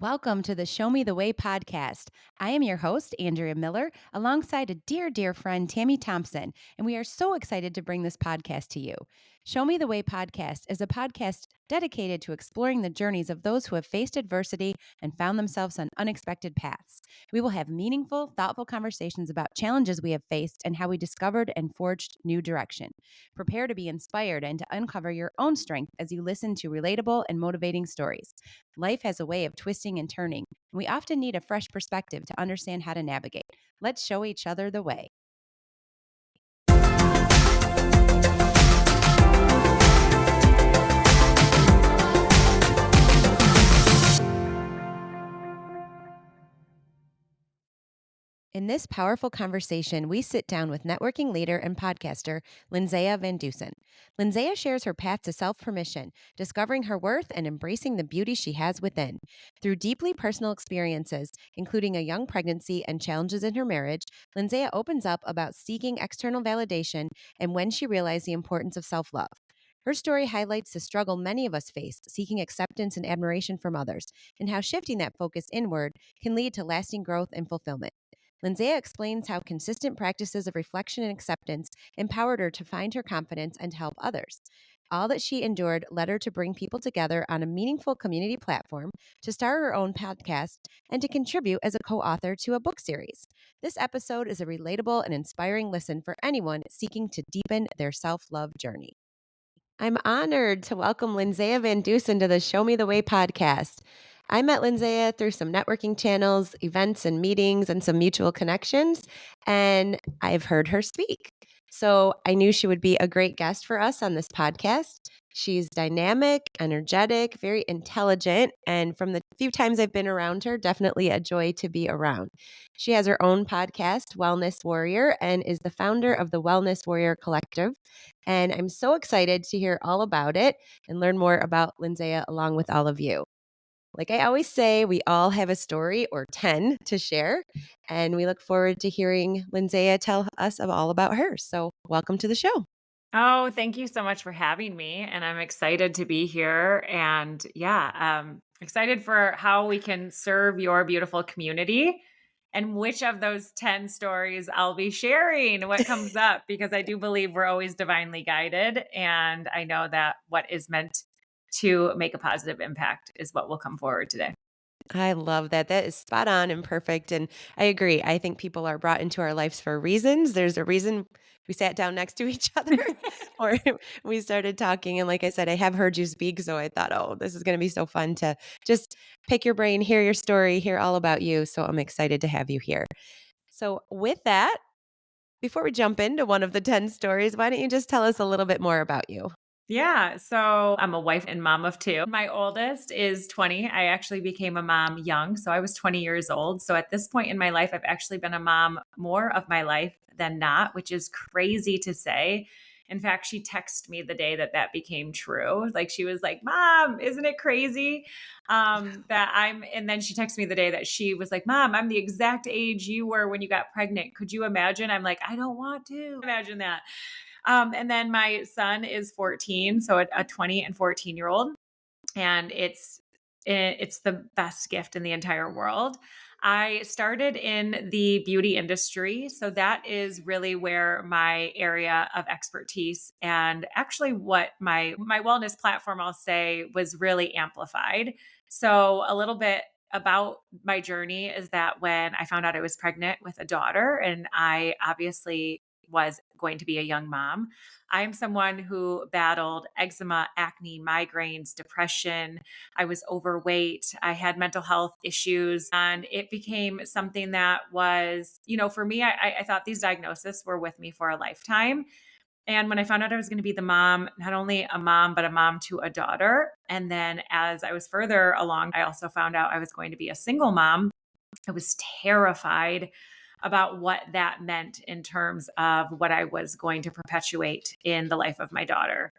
Welcome to the Show Me the Way podcast. I am your host, Andrea Miller, alongside a dear, dear friend, Tammy Thompson, and we are so excited to bring this podcast to you. Show Me the Way podcast is a podcast dedicated to exploring the journeys of those who have faced adversity and found themselves on unexpected paths. We will have meaningful, thoughtful conversations about challenges we have faced and how we discovered and forged new direction. Prepare to be inspired and to uncover your own strength as you listen to relatable and motivating stories. Life has a way of twisting and turning, and we often need a fresh perspective to understand how to navigate. Let's show each other the way. In this powerful conversation, we sit down with networking leader and podcaster Lindsaya Van Deusen. Lindsaya shares her path to self-permission, discovering her worth and embracing the beauty she has within. Through deeply personal experiences, including a young pregnancy and challenges in her marriage, Lindsaya opens up about seeking external validation and when she realized the importance of self-love. Her story highlights the struggle many of us face, seeking acceptance and admiration from others, and how shifting that focus inward can lead to lasting growth and fulfillment. Lindsaya explains how consistent practices of reflection and acceptance empowered her to find her confidence and help others. All that she endured led her to bring people together on a meaningful community platform, to start her own podcast, and to contribute as a co-author to a book series. This episode is a relatable and inspiring listen for anyone seeking to deepen their self-love journey. I'm honored to welcome Lindsaya Van Deusen to the Show Me the Way podcast. I met Lindsaya through some networking channels, events, and meetings, and some mutual connections, and I've heard her speak. So I knew she would be a great guest for us on this podcast. She's dynamic, energetic, very intelligent, and from the few times I've been around her, definitely a joy to be around. She has her own podcast, Wellness Warrior, and is the founder of the Wellness Warrior Collective. And I'm so excited to hear all about it and learn more about Lindsaya along with all of you. Like I always say, we all have a story or 10 to share, and we look forward to hearing Lindsaya tell us all about hers. So welcome to the show. Oh, thank you so much for having me. And I'm excited to be here. And excited for how we can serve your beautiful community and which of those 10 stories I'll be sharing, what comes up, because I do believe we're always divinely guided. And I know that what is meant to make a positive impact is what will come forward today. I love that. That is spot on and perfect. And I agree. I think people are brought into our lives for reasons. There's a reason we sat down next to each other or we started talking. And like I said, I have heard you speak. So I thought, oh, this is going to be so fun to just pick your brain, hear your story, hear all about you. So I'm excited to have you here. So with that, before we jump into one of the 10 stories, why don't you just tell us a little bit more about you? Yeah. So I'm a wife and mom of two. My oldest is 20. I actually became a mom young. So I was 20 years old. So at this point in my life, I've actually been a mom more of my life than not, which is crazy to say. In fact, she texted me the day that became true. Like she was like, "Mom, isn't it crazy and then she texted me the day that she was like, "Mom, I'm the exact age you were when you got pregnant. Could you imagine?" I'm like, "I don't want to imagine that." And then my son is 14, so a 20 and 14-year-old, and it's the best gift in the entire world. I started in the beauty industry, so that is really where my area of expertise and actually what my wellness platform, I'll say, was really amplified. So a little bit about my journey is that when I found out I was pregnant with a daughter and I obviously was going to be a young mom, I'm someone who battled eczema, acne, migraines, depression. I was overweight. I had mental health issues. And it became something that was, for me, I thought these diagnoses were with me for a lifetime. And when I found out I was going to be the mom, not only a mom, but a mom to a daughter. And then as I was further along, I also found out I was going to be a single mom. I was terrified about what that meant in terms of what I was going to perpetuate in the life of my daughter.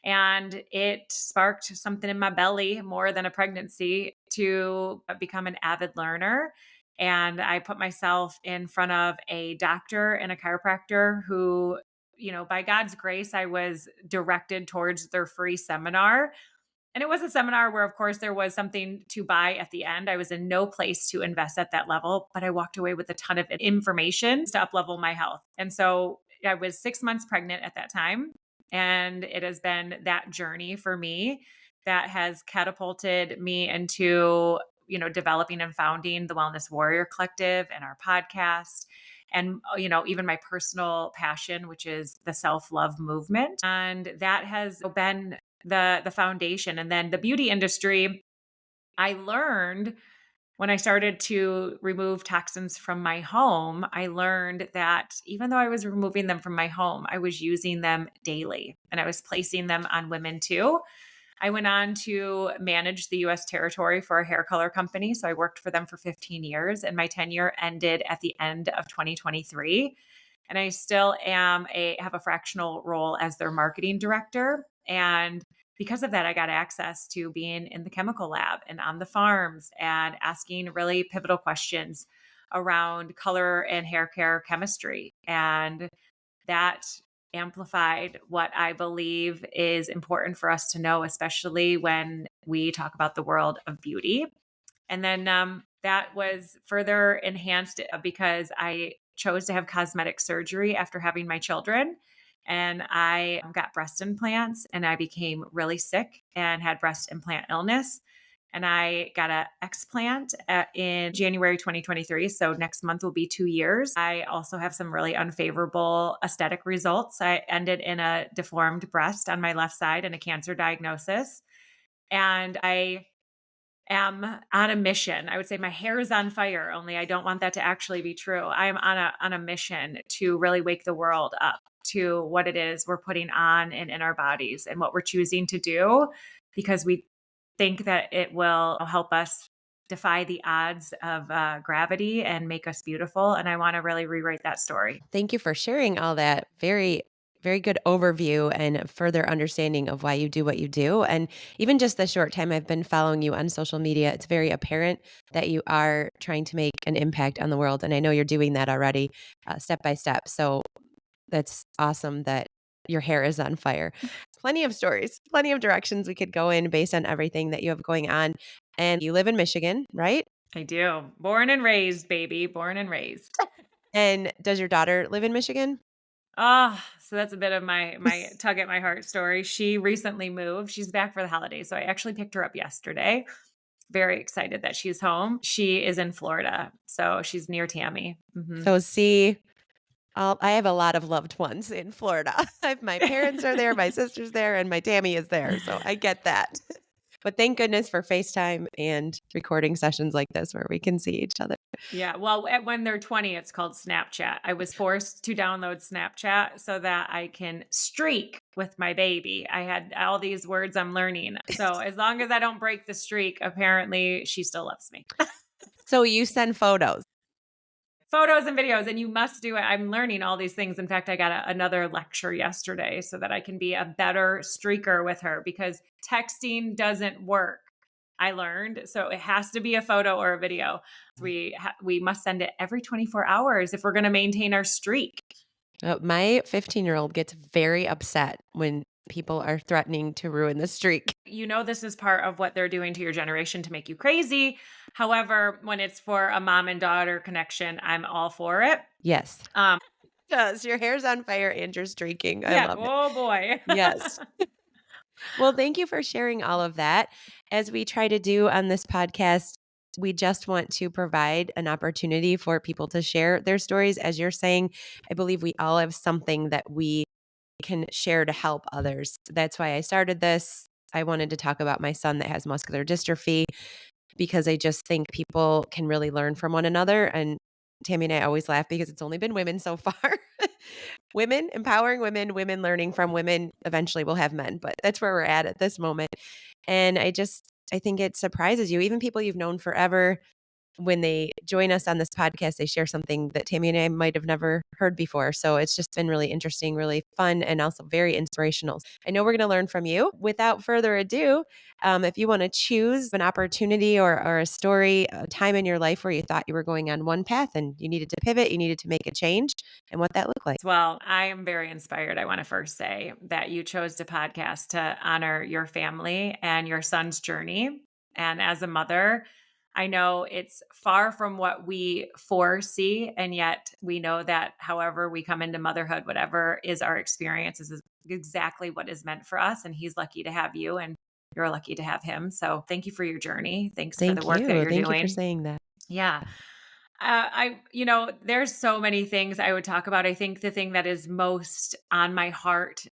And it sparked something in my belly more than a pregnancy to become an avid learner. And I put myself in front of a doctor and a chiropractor who, by God's grace, I was directed towards their free seminar. And it was a seminar where, of course, there was something to buy at the end. I was in no place to invest at that level, but I walked away with a ton of information to up level my health. And so I was 6 months pregnant at that time. And it has been that journey for me that has catapulted me into, developing and founding the Wellness Warrior Collective and our podcast. And, even my personal passion, which is the self love movement. And that has been the foundation. And then the beauty industry, I learned when I started to remove toxins from my home, I learned that even though I was removing them from my home, I was using them daily and I was placing them on women too. I went on to manage the US territory for a hair color company. So I worked for them for 15 years and my tenure ended at the end of 2023. And I still have a fractional role as their marketing director. And because of that, I got access to being in the chemical lab and on the farms and asking really pivotal questions around color and hair care chemistry. And that amplified what I believe is important for us to know, especially when we talk about the world of beauty. And then that was further enhanced because I chose to have cosmetic surgery after having my children. And I got breast implants and I became really sick and had breast implant illness. And I got a explant in January 2023. So next month will be 2 years. I also have some really unfavorable aesthetic results. I ended in a deformed breast on my left side and a cancer diagnosis. And I am on a mission. I would say my hair is on fire, only I don't want that to actually be true. I am on a mission to really wake the world up to what it is we're putting on and in our bodies and what we're choosing to do because we think that it will help us defy the odds of gravity and make us beautiful. And I want to really rewrite that story. Thank you for sharing all that. Very, very good overview and further understanding of why you do what you do. And even just the short time I've been following you on social media, it's very apparent that you are trying to make an impact on the world. And I know you're doing that already, step by step. So that's awesome that your hair is on fire. Plenty of stories, plenty of directions we could go in based on everything that you have going on. And you live in Michigan, right? I do. Born and raised, baby. Born and raised. And does your daughter live in Michigan? So that's a bit of my tug at my heart story. She recently moved. She's back for the holidays. So I actually picked her up yesterday. Very excited that she's home. She is in Florida. So she's near Tammy. So see, I have a lot of loved ones in Florida. My parents are there, my sister's there, and my Tammy is there. So I get that. But thank goodness for FaceTime and recording sessions like this where we can see each other. Yeah. Well, when they're 20, it's called Snapchat. I was forced to download Snapchat so that I can streak with my baby. I had all these words I'm learning. So as long as I don't break the streak, apparently she still loves me. So you send photos. Photos and videos, and you must do it. I'm learning all these things. In fact, I got another lecture yesterday so that I can be a better streaker with her because texting doesn't work. I learned. So it has to be a photo or a video. We must send it every 24 hours if we're going to maintain our streak. My 15-year-old gets very upset when people are threatening to ruin the streak. This is part of what they're doing to your generation to make you crazy. However, when it's for a mom and daughter connection, I'm all for it. Yes. Because your hair's on fire and you're streaking. I love it. Oh boy. Yes. Well, thank you for sharing all of that. As we try to do on this podcast, we just want to provide an opportunity for people to share their stories. As you're saying, I believe we all have something that we can share to help others. That's why I started this. I wanted to talk about my son that has muscular dystrophy because I just think people can really learn from one another. And Tammy and I always laugh because it's only been women so far. Women, empowering women, women learning from women. Eventually we'll have men, but that's where we're at this moment. And I think it surprises you, even people you've known forever. when they join us on this podcast, they share something that Tammy and I might have never heard before. So it's just been really interesting, really fun, and also very inspirational. I know we're going to learn from you. Without further ado, if you want to choose an opportunity or a story, a time in your life where you thought you were going on one path and you needed to pivot, you needed to make a change, and what that looked like. Well, I am very inspired. I want to first say that you chose the podcast to honor your family and your son's journey. And as a mother, I know it's far from what we foresee. And yet we know that however we come into motherhood, whatever is our experience is exactly what is meant for us. And he's lucky to have you and you're lucky to have him. So thank you for your journey. Thanks for the Thank work that you. you're Thank you for doing. saying that. Yeah. There's so many things I would talk about. I think the thing that is most on my heart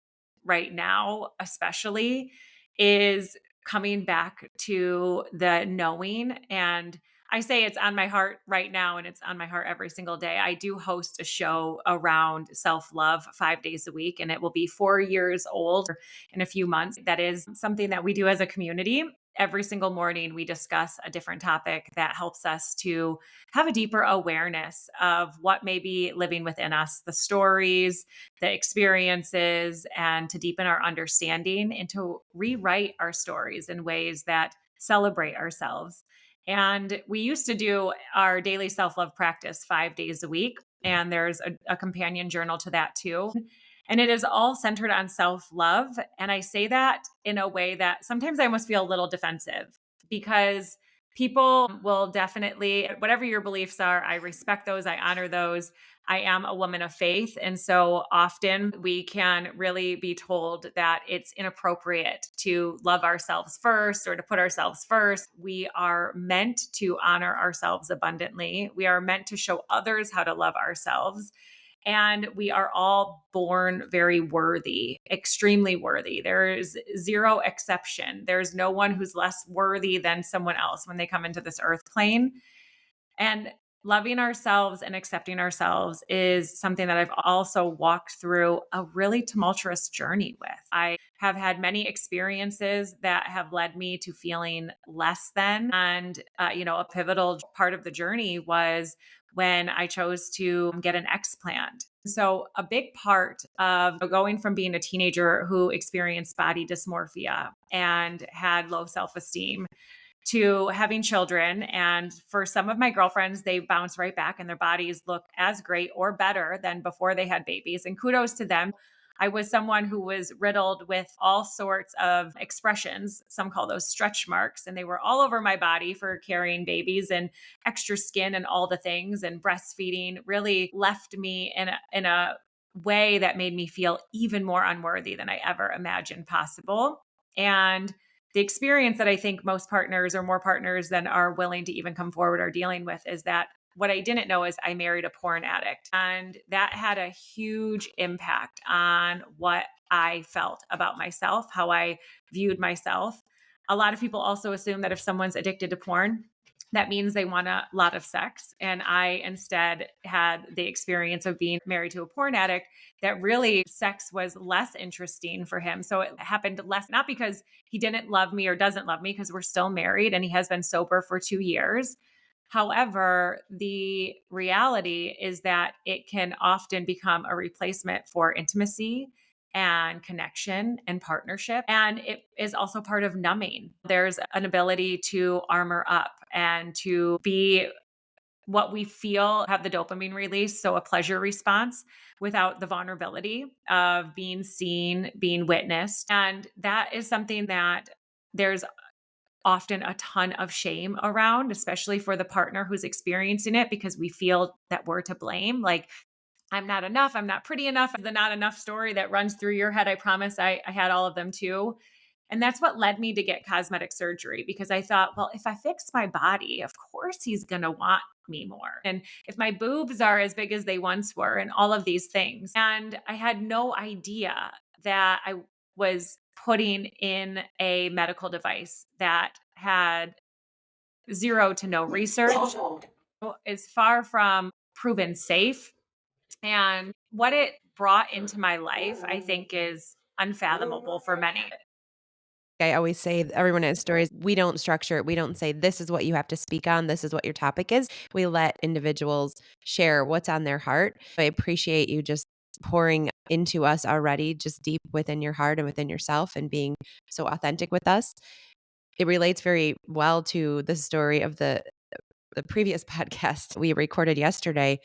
right now, especially, is coming back to the knowing. And I say it's on my heart right now, and it's on my heart every single day. I do host a show around self love 5 days a week, and it will be 4 years old in a few months. That is something that we do as a community. Every single morning, we discuss a different topic that helps us to have a deeper awareness of what may be living within us, the stories, the experiences, and to deepen our understanding and to rewrite our stories in ways that celebrate ourselves. And we used to do our daily self love practice 5 days a week. And there's a companion journal to that too. And it is all centered on self love. And I say that in a way that sometimes I almost feel a little defensive because people will definitely, whatever your beliefs are, I respect those, I honor those. I am a woman of faith. And so often we can really be told that it's inappropriate to love ourselves first or to put ourselves first. We are meant to honor ourselves abundantly. We are meant to show others how to love ourselves. And we are all born very worthy, extremely worthy. There's zero exception. There's no one who's less worthy than someone else when they come into this earth plane. And loving ourselves and accepting ourselves is something that I've also walked through a really tumultuous journey with. I have had many experiences that have led me to feeling less than. And, a pivotal part of the journey was when I chose to get an explant. So, a big part of going from being a teenager who experienced body dysmorphia and had low self esteem to having children. And for some of my girlfriends, they bounce right back and their bodies look as great or better than before they had babies. And kudos to them. I was someone who was riddled with all sorts of expressions. Some call those stretch marks. And they were all over my body for carrying babies and extra skin and all the things. And breastfeeding really left me in a way that made me feel even more unworthy than I ever imagined possible. And the experience that I think most partners or more partners than are willing to even come forward are dealing with is that what I didn't know is I married a porn addict. And that had a huge impact on what I felt about myself, how I viewed myself. A lot of people also assume that if someone's addicted to porn, that means they want a lot of sex. And I instead had the experience of being married to a porn addict that really sex was less interesting for him. So it happened less, not because he didn't love me or doesn't love me, because we're still married and he has been sober for 2 years. However, the reality is that it can often become a replacement for intimacy and connection and partnership. And it is also part of numbing. There's an ability to armor up and to be what we feel, have the dopamine release, so a pleasure response without the vulnerability of being seen, being witnessed. And that is something that there's often a ton of shame around, especially for the partner who's experiencing it, because we feel that we're to blame. Like, I'm not enough. I'm not pretty enough. The not enough story that runs through your head. I promise I had all of them too. And that's what led me to get cosmetic surgery because I thought, well, if I fix my body, of course he's going to want me more. And if my boobs are as big as they once were, and all of these things. And I had no idea that I was putting in a medical device that had zero to no research, is far from proven safe. And what it brought into my life, I think, is unfathomable for many. I always say, everyone has stories. We don't structure it. We don't say, this is what you have to speak on. This is what your topic is. We let individuals share what's on their heart. I appreciate you just pouring into us already, just deep within your heart and within yourself, and being so authentic with us. It relates very well to the story of the previous podcast we recorded yesterday,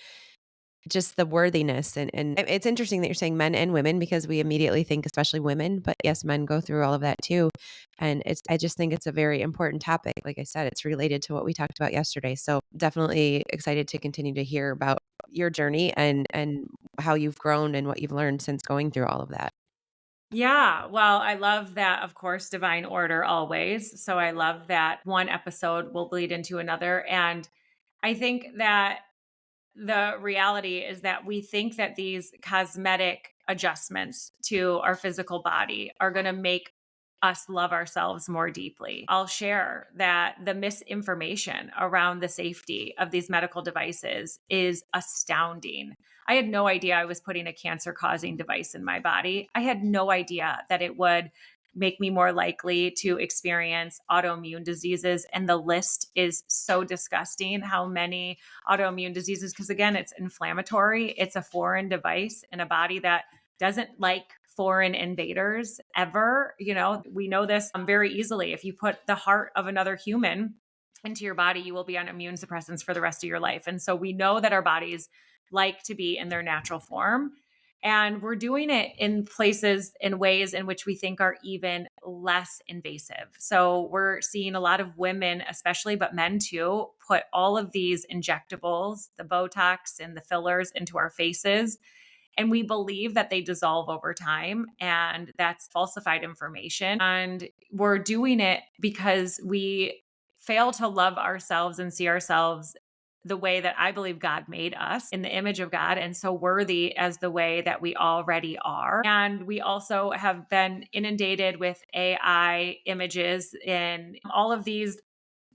just the worthiness. And it's interesting that you're saying men and women, because we immediately think especially women, but yes, men go through all of that too. And I just think it's a very important topic. Like I said, it's related to what we talked about yesterday. So definitely excited to continue to hear about your journey and how you've grown and what you've learned since going through all of that. Yeah. Well, I love that, of course, divine order always. So I love that one episode will bleed into another. And I think that the reality is that we think that these cosmetic adjustments to our physical body are going to make us love ourselves more deeply. I'll share that the misinformation around the safety of these medical devices is astounding. I had no idea I was putting a cancer causing device in my body. I had no idea that it would make me more likely to experience autoimmune diseases. And the list is so disgusting how many autoimmune diseases, because again, it's inflammatory. It's a foreign device in a body that doesn't like foreign invaders ever. We know this very easily. If you put the heart of another human into your body, you will be on immune suppressants for the rest of your life. And so we know that our bodies like to be in their natural form. And we're doing it in places, in ways in which we think are even less invasive. So we're seeing a lot of women, especially, but men too, put all of these injectables, the Botox and the fillers into our faces. And we believe that they dissolve over time. And that's falsified information. And we're doing it because we fail to love ourselves and see ourselves the way that I believe God made us, in the image of God, and so worthy as the way that we already are. And we also have been inundated with AI images and all of these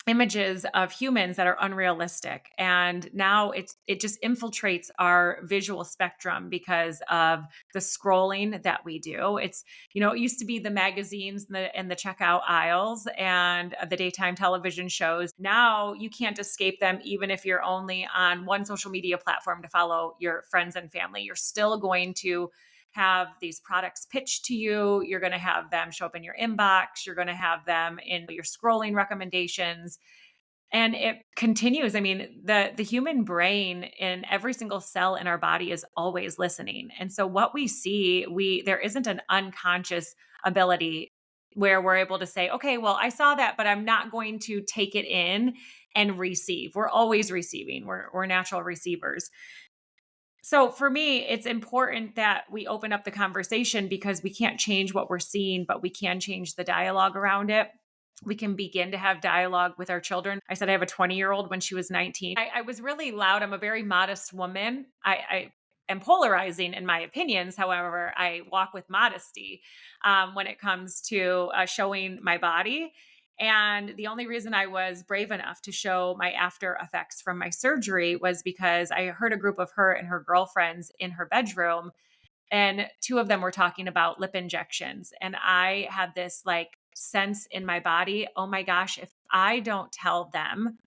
images of humans that are unrealistic, and now it just infiltrates our visual spectrum because of the scrolling that we do. It used to be the magazines and the checkout aisles and the daytime television shows. Now you can't escape them. Even if you're only on one social media platform to follow your friends and family, you're still going to have these products pitched to you. You're going to have them show up in your inbox. You're going to have them in your scrolling recommendations. And it continues. I mean, the human brain in every single cell in our body is always listening. And so what we see, there isn't an unconscious ability where we're able to say, okay, well, I saw that, but I'm not going to take it in and receive. We're always receiving. We're natural receivers. So for me, it's important that we open up the conversation because we can't change what we're seeing, but we can change the dialogue around it. We can begin to have dialogue with our children. I said I have a 20-year-old when she was 19. I was really loud. I'm a very modest woman. I am polarizing in my opinions. However, I walk with modesty when it comes to showing my body. And the only reason I was brave enough to show my after effects from my surgery was because I heard a group of her and her girlfriends in her bedroom, and two of them were talking about lip injections. And I had this like sense in my body, oh my gosh, if I don't tell them,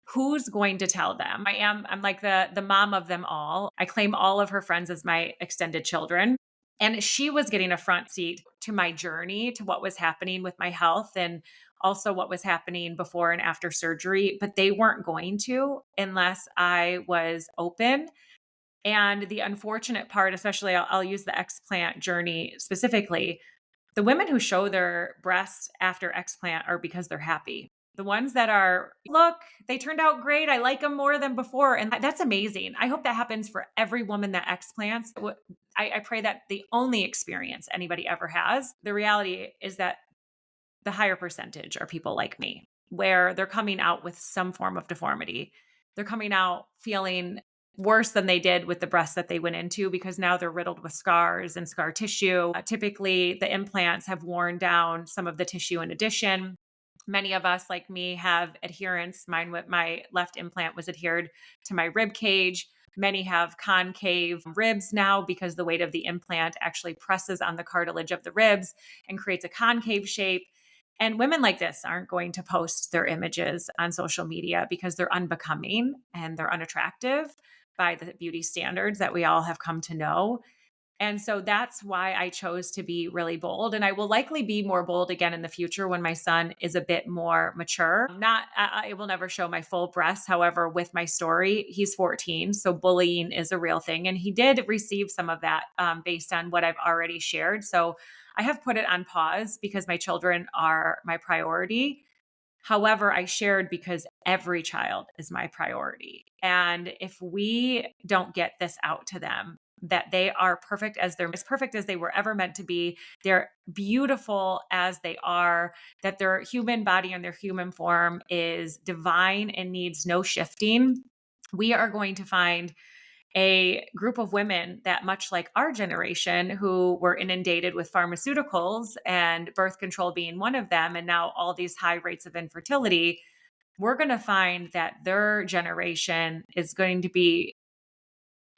who's going to tell them? I'm like the mom of them all. I claim all of her friends as my extended children. And she was getting a front seat to my journey, to what was happening with my health and also what was happening before and after surgery, but they weren't going to unless I was open. And the unfortunate part, especially I'll use the explant journey specifically, the women who show their breasts after explant are because they're happy. The ones that are, look, they turned out great. I like them more than before. And that's amazing. I hope that happens for every woman that explants. I pray that the only experience anybody ever has. The reality is that the higher percentage are people like me, where they're coming out with some form of deformity. They're coming out feeling worse than they did with the breasts that they went into because now they're riddled with scars and scar tissue. Typically, the implants have worn down some of the tissue in addition. Many of us, like me, have adherence. My left implant was adhered to my rib cage. Many have concave ribs now because the weight of the implant actually presses on the cartilage of the ribs and creates a concave shape. And women like this aren't going to post their images on social media because they're unbecoming and they're unattractive by the beauty standards that we all have come to know. And so that's why I chose to be really bold. And I will likely be more bold again in the future when my son is a bit more mature. Not, I will never show my full breasts. However, with my story, he's 14. So bullying is a real thing. And he did receive some of that based on what I've already shared. So I have put it on pause because my children are my priority. However, I shared because every child is my priority. And if we don't get this out to them, that they are perfect as they're as perfect as they were ever meant to be, they're beautiful as they are, that their human body and their human form is divine and needs no shifting, we are going to find a group of women that, much like our generation, who were inundated with pharmaceuticals and birth control being one of them, and now all these high rates of infertility, we're going to find that their generation is going to be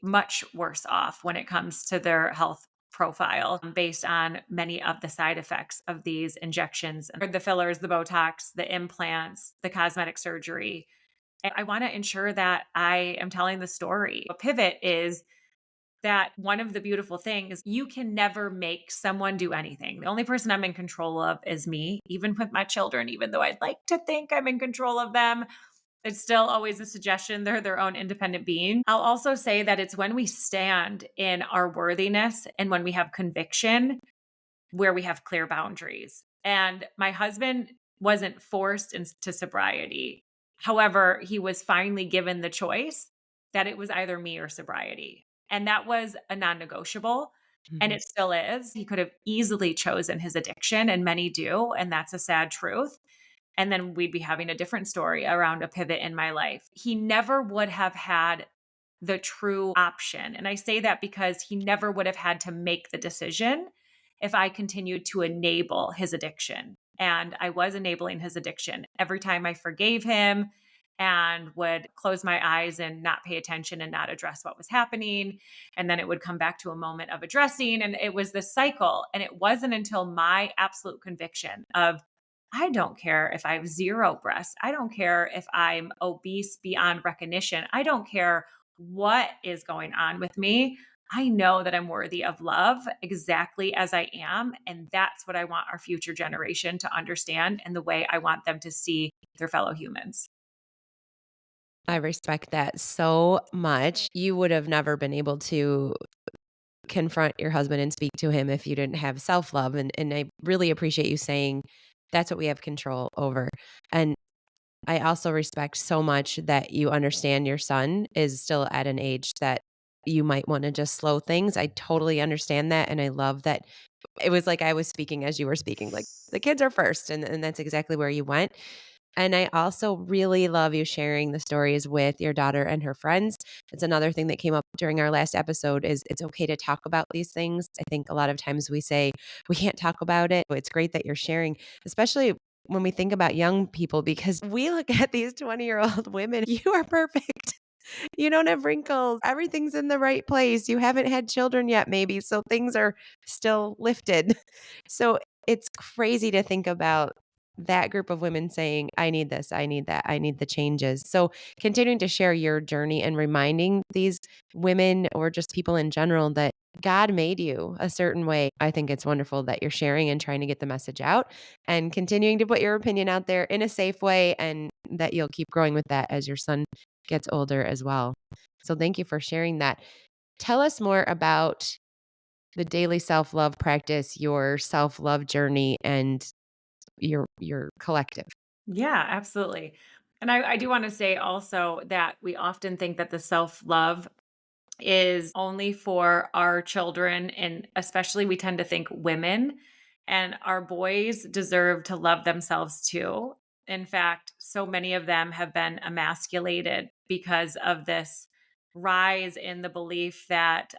much worse off when it comes to their health profile based on many of the side effects of these injections, the fillers, the Botox, the implants, the cosmetic surgery. I want to ensure that I am telling the story. A pivot is that one of the beautiful things, you can never make someone do anything. The only person I'm in control of is me, even with my children, even though I'd like to think I'm in control of them. It's still always a suggestion. They're their own independent being. I'll also say that it's when we stand in our worthiness and when we have conviction where we have clear boundaries. And my husband wasn't forced into sobriety. However, he was finally given the choice that it was either me or sobriety. And that was a non negotiable. And Mhm. it still is. He could have easily chosen his addiction, and many do. And that's a sad truth. And then we'd be having a different story around a pivot in my life. He never would have had the true option. And I say that because he never would have had to make the decision if I continued to enable his addiction. And I was enabling his addiction every time I forgave him and would close my eyes and not pay attention and not address what was happening. And then it would come back to a moment of addressing. And it was this cycle. And it wasn't until my absolute conviction of, I don't care if I have zero breasts. I don't care if I'm obese beyond recognition. I don't care what is going on with me. I know that I'm worthy of love exactly as I am. And that's what I want our future generation to understand and the way I want them to see their fellow humans. I respect that so much. You would have never been able to confront your husband and speak to him if you didn't have self-love, and I really appreciate you saying that's what we have control over. And I also respect so much that you understand your son is still at an age that you might wanna just slow things. I totally understand that, and I love that it was like I was speaking as you were speaking, like, the kids are first, and that's exactly where you went. And I also really love you sharing the stories with your daughter and her friends. It's another thing that came up during our last episode is it's okay to talk about these things. I think a lot of times we say we can't talk about it. It's great that you're sharing, especially when we think about young people, because we look at these 20-year-old women, you are perfect. You don't have wrinkles. Everything's in the right place. You haven't had children yet, maybe. So things are still lifted. So it's crazy to think about that group of women saying, I need this, I need that, I need the changes. So continuing to share your journey and reminding these women or just people in general that God made you a certain way. I think it's wonderful that you're sharing and trying to get the message out and continuing to put your opinion out there in a safe way, and that you'll keep growing with that as your son gets older as well. So thank you for sharing that. Tell us more about the daily self-love practice, your self-love journey, and your collective. Yeah, absolutely. And I do want to say also that we often think that the self love is only for our children. And especially, we tend to think women, and our boys deserve to love themselves too. In fact, so many of them have been emasculated because of this rise in the belief that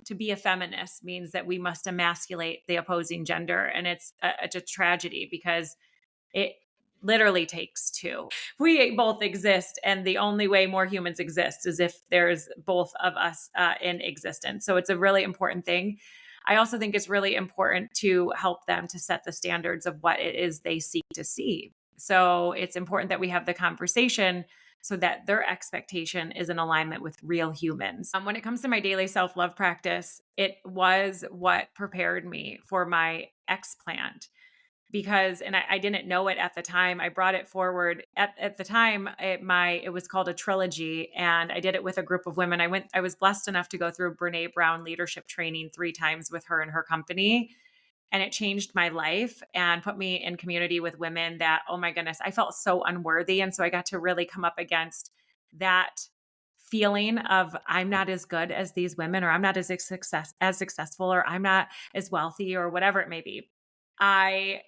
to be a feminist means that we must emasculate the opposing gender. And it's a tragedy because it literally takes two. We both exist, and the only way more humans exist is if there's both of us in existence. So it's a really important thing. I also think it's really important to help them to set the standards of what it is they seek to see. So it's important that we have the conversation so that their expectation is in alignment with real humans. When it comes to my daily self love practice, it was what prepared me for my explant because, and I didn't know it at the time. I brought it forward at the time. It was called a trilogy, and I did it with a group of women. I was blessed enough to go through Brene Brown leadership training 3 times with her and her company. And it changed my life and put me in community with women that, oh my goodness, I felt so unworthy. And so I got to really come up against that feeling of I'm not as good as these women, or I'm not as successful, or I'm not as wealthy, or whatever it may be.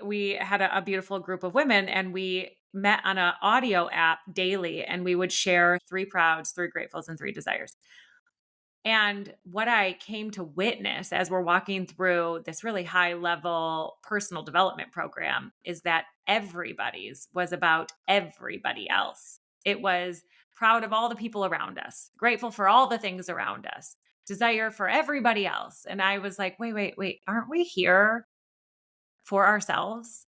We had a beautiful group of women, and we met on an audio app daily, and we would share 3 prouds, 3 gratefuls, and 3 desires. And what I came to witness as we're walking through this really high level personal development program is that everybody's was about everybody else. It was proud of all the people around us, grateful for all the things around us, desire for everybody else. And I was like, wait, aren't we here for ourselves?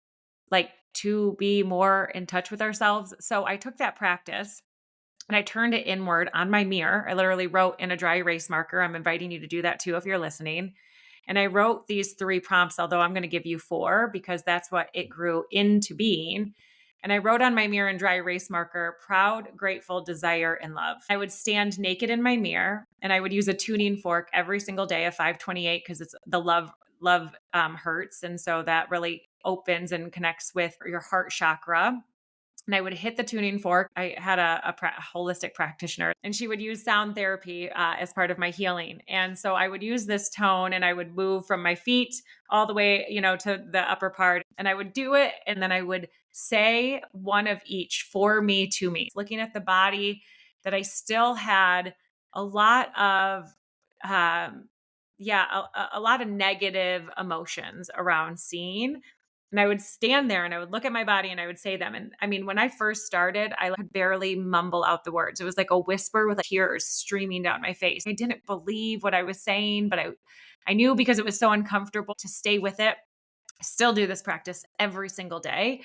Like to be more in touch with ourselves. So I took that practice and I turned it inward on my mirror. I literally wrote in a dry erase marker. I'm inviting you to do that too if you're listening. And I wrote these 3 prompts, although I'm going to give you 4 because that's what it grew into being. And I wrote on my mirror in dry erase marker, proud, grateful, desire, and love. I would stand naked in my mirror and I would use a tuning fork every single day at 528 because it's the love hurts. And so that really opens and connects with your heart chakra. And I would hit the tuning fork. I had a holistic practitioner, and she would use sound therapy as part of my healing. And so I would use this tone, and I would move from my feet all the way, to the upper part. And I would do it, and then I would say one of each for me to me, looking at the body that I still had a lot of, a lot of negative emotions around seeing. And I would stand there and I would look at my body and I would say them. And I mean, when I first started, I could barely mumble out the words. It was like a whisper with tears streaming down my face. I didn't believe what I was saying, but I knew because it was so uncomfortable to stay with it. I still do this practice every single day.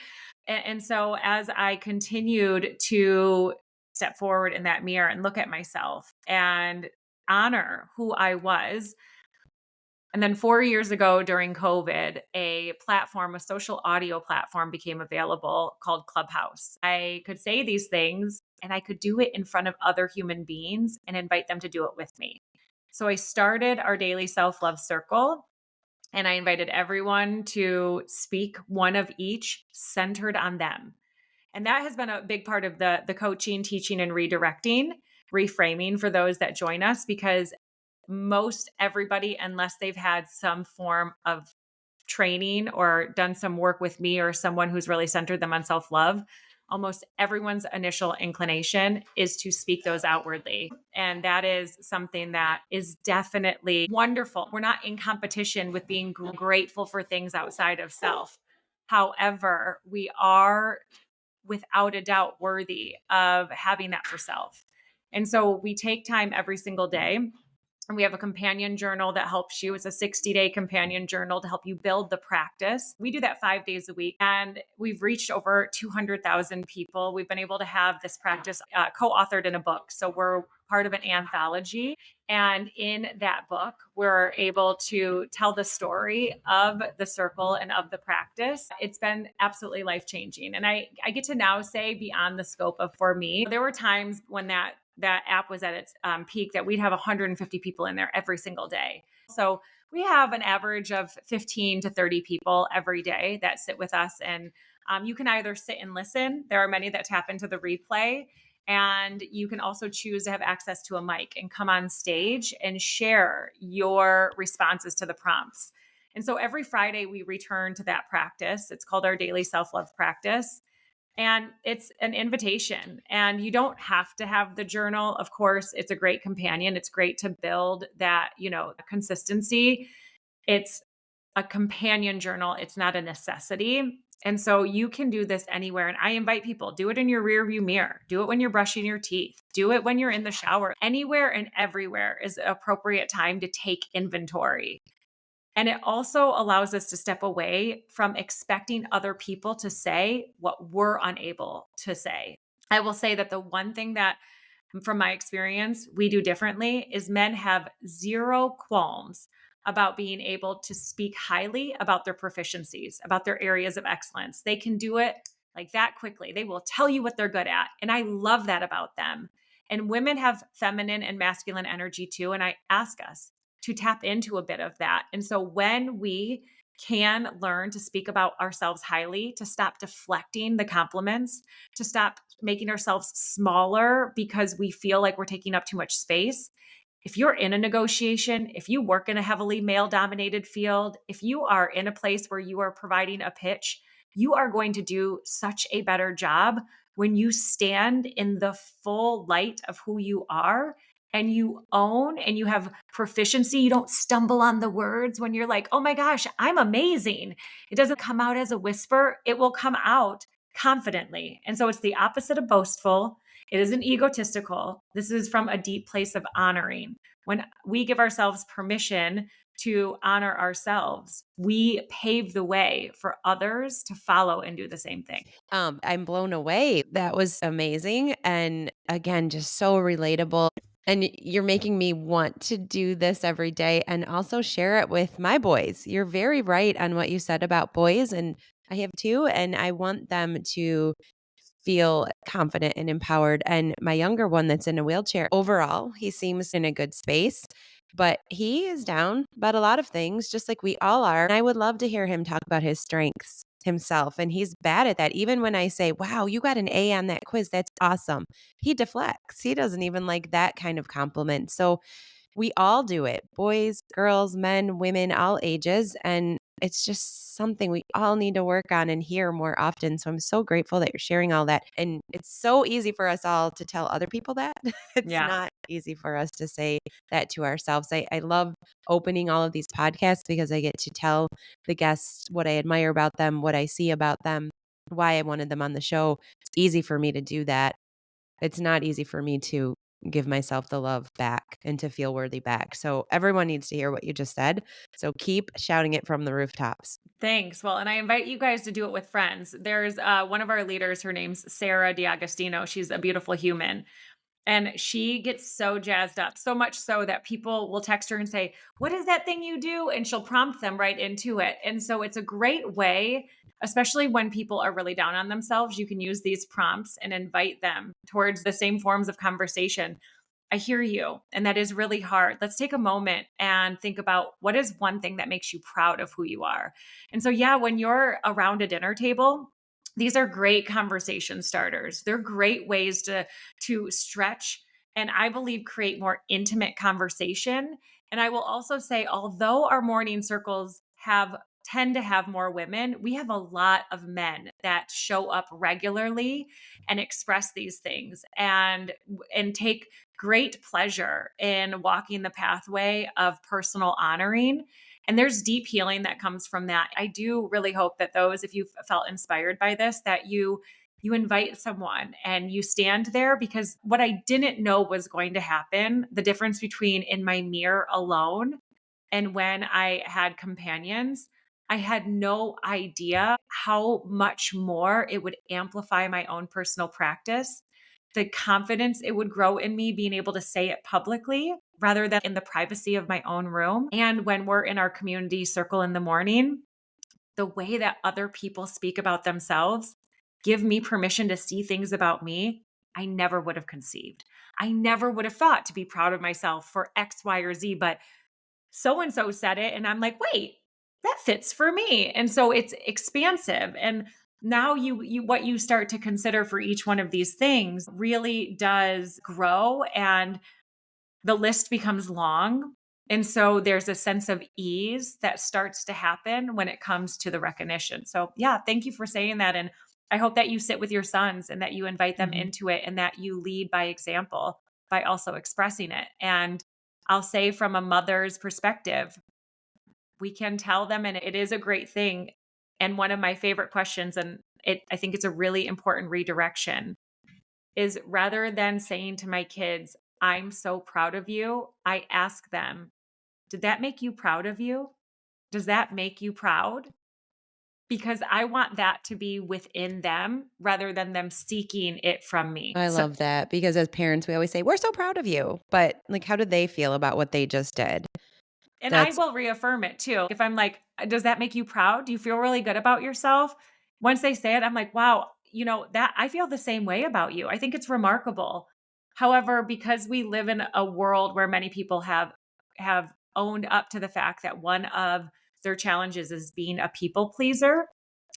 And so as I continued to step forward in that mirror and look at myself and honor who I was, and then 4 years ago during COVID, a social audio platform became available called Clubhouse. I could say these things and I could do it in front of other human beings and invite them to do it with me. So I started our daily self love circle and I invited everyone to speak one of each centered on them. And that has been a big part of the coaching, teaching, and redirecting, reframing for those that join us, because most everybody, unless they've had some form of training or done some work with me or someone who's really centered them on self-love, almost everyone's initial inclination is to speak those outwardly. And that is something that is definitely wonderful. We're not in competition with being grateful for things outside of self. However, we are without a doubt worthy of having that for self. And so we take time every single day, and we have a companion journal that helps you. It's a 60-day companion journal to help you build the practice. We do that 5 days a week, and we've reached over 200,000 people. We've been able to have this practice co-authored in a book. So we're part of an anthology. And in that book, we're able to tell the story of the circle and of the practice. It's been absolutely life-changing. And I get to now say, beyond the scope of for me, there were times when that app was at its peak that we'd have 150 people in there every single day. So we have an average of 15 to 30 people every day that sit with us. And you can either sit and listen. There are many that tap into the replay. And you can also choose to have access to a mic and come on stage and share your responses to the prompts. And so every Friday we return to that practice. It's called our daily self-love practice. And it's an invitation, and you don't have to have the journal. Of course, it's a great companion. It's great to build that, consistency. It's a companion journal. It's not a necessity. And so you can do this anywhere. And I invite people, do it in your rear view mirror. Do it when you're brushing your teeth. Do it when you're in the shower. Anywhere and everywhere is an appropriate time to take inventory. And it also allows us to step away from expecting other people to say what we're unable to say. I will say that the one thing that, from my experience, we do differently is men have zero qualms about being able to speak highly about their proficiencies, about their areas of excellence. They can do it like that quickly. They will tell you what they're good at. And I love that about them. And women have feminine and masculine energy too. And I ask us to tap into a bit of that. And so when we can learn to speak about ourselves highly, to stop deflecting the compliments, to stop making ourselves smaller because we feel like we're taking up too much space. If you're in a negotiation, if you work in a heavily male dominated field, if you are in a place where you are providing a pitch, you are going to do such a better job when you stand in the full light of who you are and you own and you have proficiency. You don't stumble on the words when you're like, oh my gosh, I'm amazing. It doesn't come out as a whisper, it will come out confidently. And so it's the opposite of boastful. It isn't egotistical. This is from a deep place of honoring. When we give ourselves permission to honor ourselves, we pave the way for others to follow and do the same thing. I'm blown away. That was amazing. And again, just so relatable. And you're making me want to do this every day and also share it with my boys. You're very right on what you said about boys. And I have two, and I want them to feel confident and empowered. And my younger one that's in a wheelchair, overall, he seems in a good space, but he is down about a lot of things, just like we all are. And I would love to hear him talk about his strengths himself. And he's bad at that. Even when I say, wow, you got an A on that quiz, that's awesome. He deflects. He doesn't even like that kind of compliment. So we all do it, boys, girls, men, women, all ages. And it's just something we all need to work on and hear more often. So I'm so grateful that you're sharing all that. And it's so easy for us all to tell other people that. It's Yeah. not easy for us to say that to ourselves. I love opening all of these podcasts because I get to tell the guests what I admire about them, what I see about them, why I wanted them on the show. It's easy for me to do that. It's not easy for me to give myself the love back and to feel worthy back. So everyone needs to hear what you just said. So keep shouting it from the rooftops. Thanks. Well, and I invite you guys to do it with friends. There's one of our leaders, her name's Sarah D'Agostino. She's a beautiful human. And she gets so jazzed up, so much so that people will text her and say, what is that thing you do? And she'll prompt them right into it. And so it's a great way, especially when people are really down on themselves, you can use these prompts and invite them towards the same forms of conversation. I hear you. And that is really hard. Let's take a moment and think about what is one thing that makes you proud of who you are. And so, yeah, when you're around a dinner table, these are great conversation starters. They're great ways to stretch and I believe create more intimate conversation. And I will also say, although our morning circles have tend to have more women, we have a lot of men that show up regularly and express these things and take great pleasure in walking the pathway of personal honoring. And there's deep healing that comes from that. I do really hope that those, if you've felt inspired by this, that you invite someone and you stand there, because what I didn't know was going to happen, the difference between in my mirror alone and when I had companions, I had no idea how much more it would amplify my own personal practice, the confidence it would grow in me being able to say it publicly rather than in the privacy of my own room. And when we're in our community circle in the morning, the way that other people speak about themselves give me permission to see things about me I never would have conceived. I never would have thought to be proud of myself for X, Y, or Z, but so and so said it. And I'm like, wait, that fits for me. And so it's expansive. And now you what you start to consider for each one of these things really does grow and the list becomes long. And so there's a sense of ease that starts to happen when it comes to the recognition. So, yeah, thank you for saying that. And I hope that you sit with your sons and that you invite them Mhm. into it and that you lead by example by also expressing it. And I'll say, from a mother's perspective, we can tell them, and it is a great thing. And one of my favorite questions, and I think it's a really important redirection, is rather than saying to my kids, I'm so proud of you, I ask them, did that make you proud of you? Does that make you proud? Because I want that to be within them rather than them seeking it from me. I So, love that because as parents, we always say, "We're so proud of you." But, like, how do they feel about what they just did? and I That's will reaffirm it too. If I'm like, does that make you proud? Do you feel really good about yourself? Once they say it, I'm like, wow, that I feel the same way about you. I think it's remarkable. However, because we live in a world where many people have owned up to the fact that one of their challenges is being a people pleaser,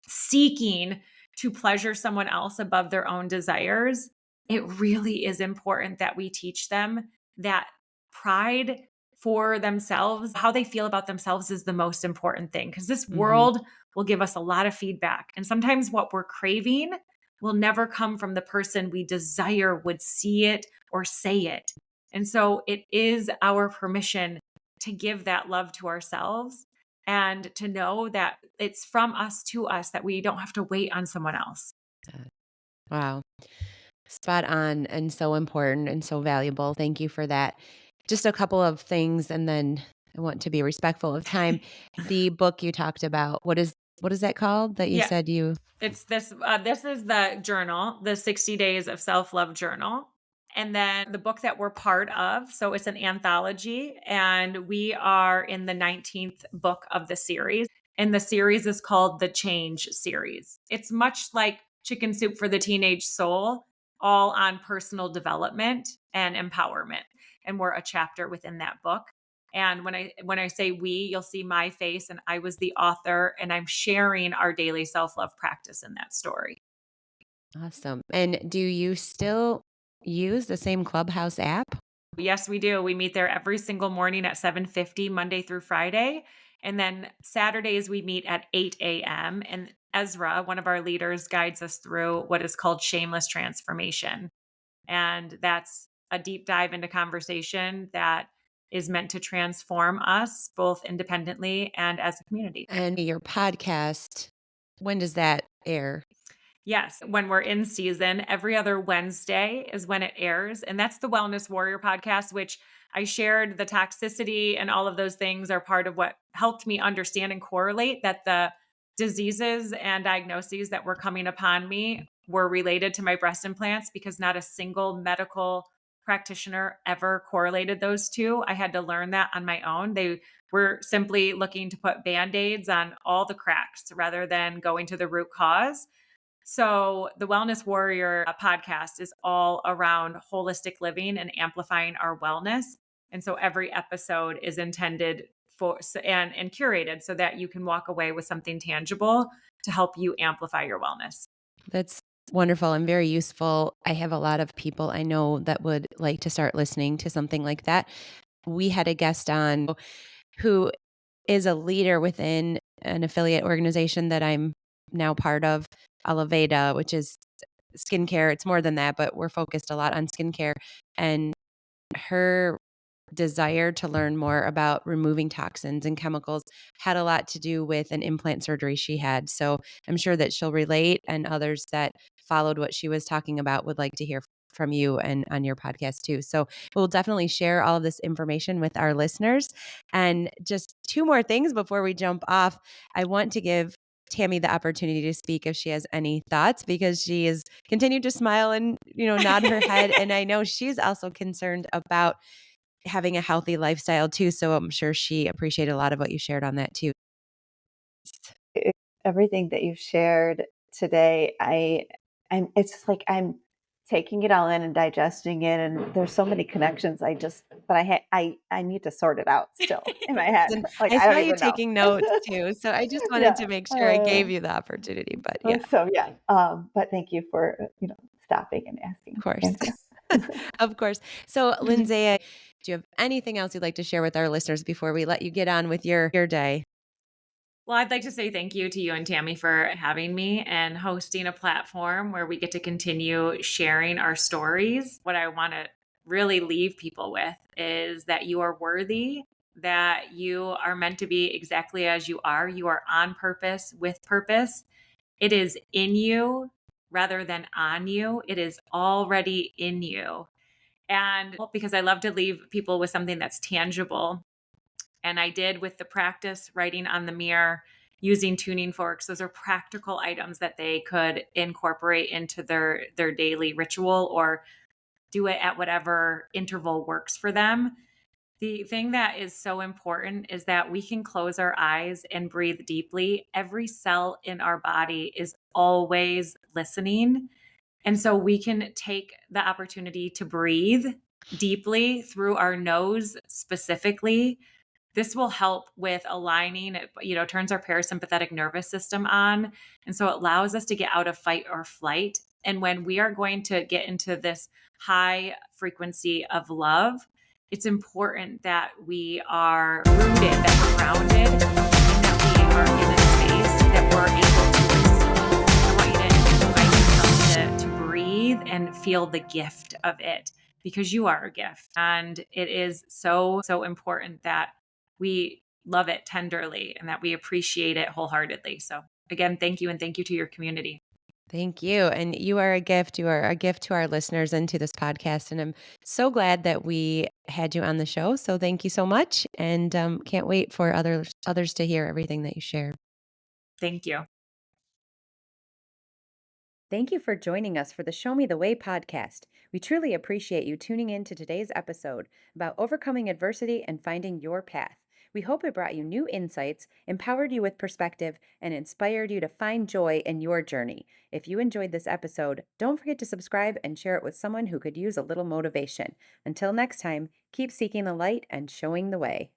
seeking to pleasure someone else above their own desires, it really is important that we teach them that pride for themselves, how they feel about themselves is the most important thing because this Mhm. world will give us a lot of feedback. And sometimes what we're craving will never come from the person we desire would see it or say it. And so it is our permission to give that love to ourselves and to know that it's from us to us, that we don't have to wait on someone else. Wow. Spot on and so important and so valuable. Thank you for that. Just a couple of things and then I want to be respectful of time. The book you talked about, what is that called that you Yeah, said you it's this this is the journal, the 60 days of self-love journal. And then the book that we're part of, so it's an anthology and we are in the 19th book of the series. And the series is called the Change series. It's much like Chicken Soup for the Teenage Soul, all on personal development and empowerment. And we're a chapter within that book. And when I say we, you'll see my face and I was the author and I'm sharing our daily self-love practice in that story. awesome. And do you still use the same Clubhouse app? Yes, we do. We meet there every single morning at 7:50 Monday through Friday. And then Saturdays we meet at 8 a.m. And Ezra, one of our leaders, guides us through what is called shameless transformation. And that's a deep dive into conversation that is meant to transform us both independently and as a community. And your podcast, when does that air? Yes, when we're in season, every other Wednesday is when it airs. And that's the Wellness Warrior podcast, which I shared the toxicity and all of those things are part of what helped me understand and correlate that the diseases and diagnoses that were coming upon me were related to my breast implants because not a single medical practitioner ever correlated those two. I had to learn that on my own. They were simply looking to put band aids on all the cracks rather than going to the root cause. So, the Wellness Warrior podcast is all around holistic living and amplifying our wellness. And so, every episode is intended and curated so that you can walk away with something tangible to help you amplify your wellness. That's wonderful and very useful. I have a lot of people I know that would like to start listening to something like that. We had a guest on who is a leader within an affiliate organization that I'm now part of, Alaveda, which is skincare. It's more than that, but we're focused a lot on skincare. And her desire to learn more about removing toxins and chemicals had a lot to do with an implant surgery she had. So I'm sure that she'll relate, and others that followed what she was talking about would like to hear from you and on your podcast too. So we'll definitely share all of this information with our listeners. And just two more things before we jump off. I want to give Tammy the opportunity to speak if she has any thoughts because she has continued to smile and nod her head, and I know she's also concerned about having a healthy lifestyle too, so I'm sure she appreciated a lot of what you shared on that too. E everything that you've shared today, I'm it's just like I'm taking it all in and digesting it, and there's so many connections. But I need to sort it out still in my head. And Like, I I saw don't you even know. taking notes too, so I just wanted Yeah, to make sure I gave you the opportunity, but yeah, so yeah, but thank you for, stopping and of asking course. answer. Of course. So, Lindsay, do you have anything else you'd like to share with our listeners before we let you get on with your day? Well, I'd like to say thank you to you and Tammy for having me and hosting a platform where we get to continue sharing our stories. What I want to really leave people with is that you are worthy, that you are meant to be exactly as you are. You are on purpose with purpose. It is in you rather than on you, it is already in you. And because I love to leave people with something that's tangible And I did with the practice writing on the mirror, using tuning forks. Those are practical items that they could incorporate into their daily ritual or do it at whatever interval works for them. The thing that is so important is that we can close our eyes and breathe deeply. Every cell in our body is always listening. And so we can take the opportunity to breathe deeply through our nose specifically. This will help with aligning, turns our parasympathetic nervous system on. And so it allows us to get out of fight or flight. And when we are going to get into this high frequency of love, it's important that we are rooted, that we're grounded, and that we are in a space that we're able to receive. I want you to invite yourself to breathe and feel the gift of it, because you are a gift. And it is so, so important that we love it tenderly and that we appreciate it wholeheartedly. So again, thank you. And thank you to your community. Thank you. And you are a gift. You are a gift to our listeners and to this podcast. And I'm so glad that we had you on the show. So thank you so much. And can't wait for others to hear everything that you share. Thank you. Thank you for joining us for the Show Me the Way podcast. We truly appreciate you tuning in to today's episode about overcoming adversity and finding your path. We hope it brought you new insights, empowered you with perspective, and inspired you to find joy in your journey. If you enjoyed this episode, don't forget to subscribe and share it with someone who could use a little motivation. Until next time, keep seeking the light and showing the way.